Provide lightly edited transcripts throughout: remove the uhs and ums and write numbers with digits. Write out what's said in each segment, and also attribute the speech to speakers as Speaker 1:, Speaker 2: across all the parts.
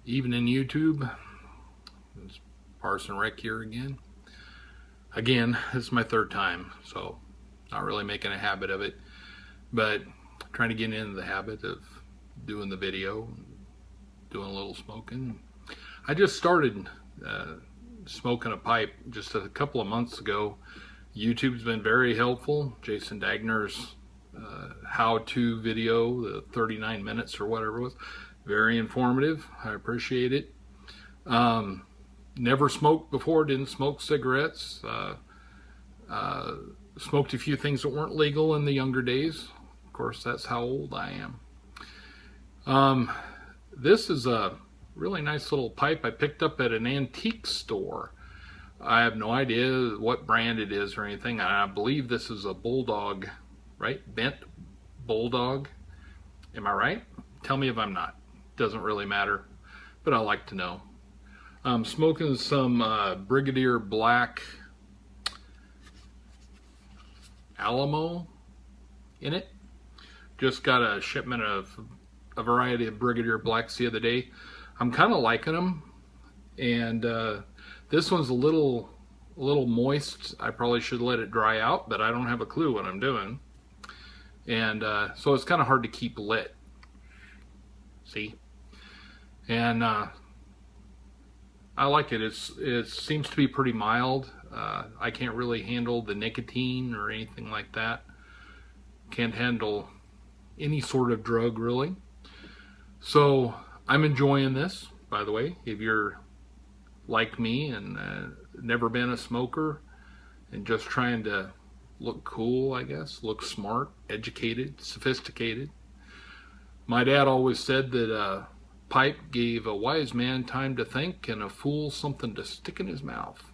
Speaker 1: Evening YouTube. It's Parson Rick here again. Again, this is my third time, so not really making a habit of it, but trying to get into the habit of doing the video, doing a little smoking. I just started smoking a pipe just a couple of months ago. YouTube's been very helpful. Jason Dagner's how-to video, the 39 minutes or whatever it was, very informative. I appreciate it. Never smoked before, didn't smoke cigarettes. Smoked a few things that weren't legal in the younger days. Of course, that's how old I am. This is a really nice little pipe I picked up at an antique store. I have no idea what brand it is or anything. I believe this is a Bulldog, right? Bent Bulldog. Am I right? Tell me if I'm not. Doesn't really matter, but I like to know. I'm smoking some Brigadier Black Alamo in it. Just got a shipment of a variety of Brigadier Blacks the other day. I'm kind of liking them, and this one's a little moist. I probably should let it dry out, but I don't have a clue what I'm doing, and so it's kind of hard to keep lit. See, and I like it. It seems to be pretty mild. I can't really handle the nicotine or anything like that. Can't handle any sort of drug really. So I'm enjoying this, by the way. If you're like me and never been a smoker and just trying to look cool, I guess, look smart, educated, sophisticated. My dad always said that pipe gave a wise man time to think and a fool something to stick in his mouth.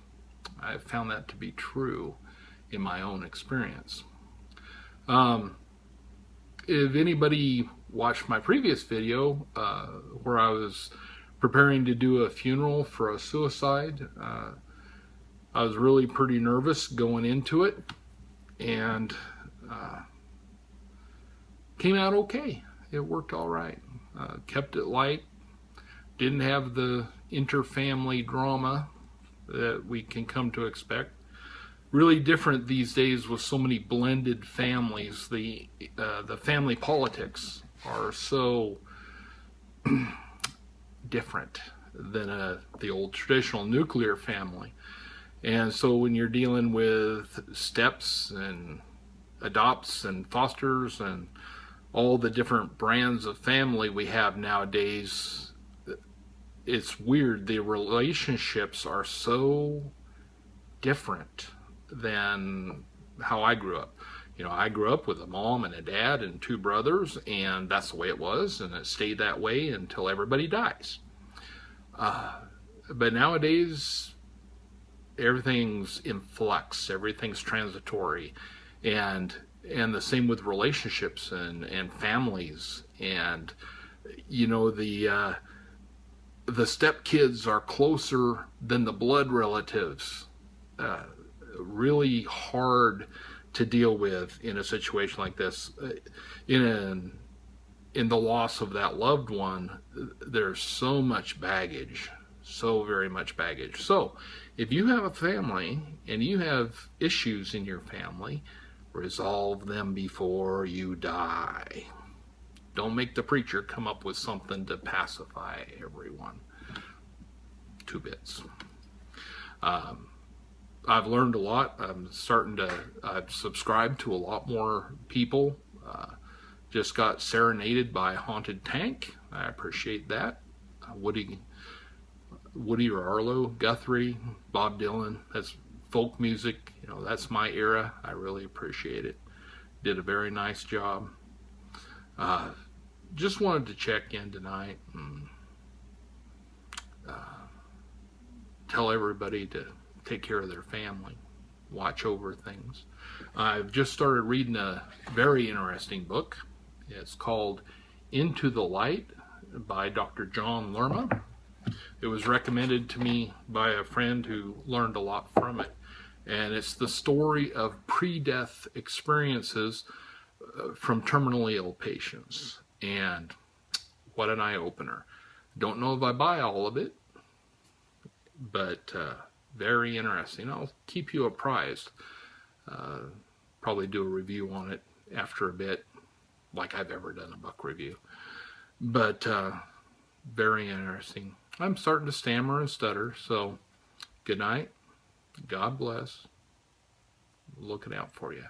Speaker 1: I've found that to be true in my own experience. If anybody watched my previous video where I was preparing to do a funeral for a suicide, I was really pretty nervous going into it, and came out okay. It worked all right. Kept it light. Didn't have the inter-family drama that we can come to expect. Really different these days with so many blended families. The family politics are so different than the old traditional nuclear family. And so when you're dealing with steps and adopts and fosters and all the different brands of family we have nowadays, it's weird. The relationships are so different than how I grew up. You know, I grew up with a mom and a dad and two brothers, and that's the way it was, and it stayed that way until everybody dies. But nowadays, everything's in flux, everything's transitory, and the same with relationships and families. And you know, the stepkids are closer than the blood relatives. Really hard to deal with in a situation like this. In the loss of that loved one, there's so much baggage, so very much baggage. So if you have a family and you have issues in your family, resolve them before you die. Don't make the preacher come up with something to pacify everyone. 2 bits. I've learned a lot. I've subscribed to a lot more people. Just got serenaded by Haunted Tank. I appreciate that. Woody or Arlo, Guthrie, Bob Dylan. That's folk music. You know, that's my era. I really appreciate it. Did a very nice job. Just wanted to check in tonight and tell everybody to take care of their family, watch over things. I've just started reading a very interesting book. It's called Into the Light by Dr. John Lerma. It was recommended to me by a friend who learned a lot from it. And it's the story of pre-death experiences from terminally ill patients. And what an eye-opener. Don't know if I buy all of it, but very interesting. I'll keep you apprised. Probably do a review on it after a bit, like I've ever done a buck review. But very interesting. I'm starting to stammer and stutter, so good night. God bless. Looking out for you.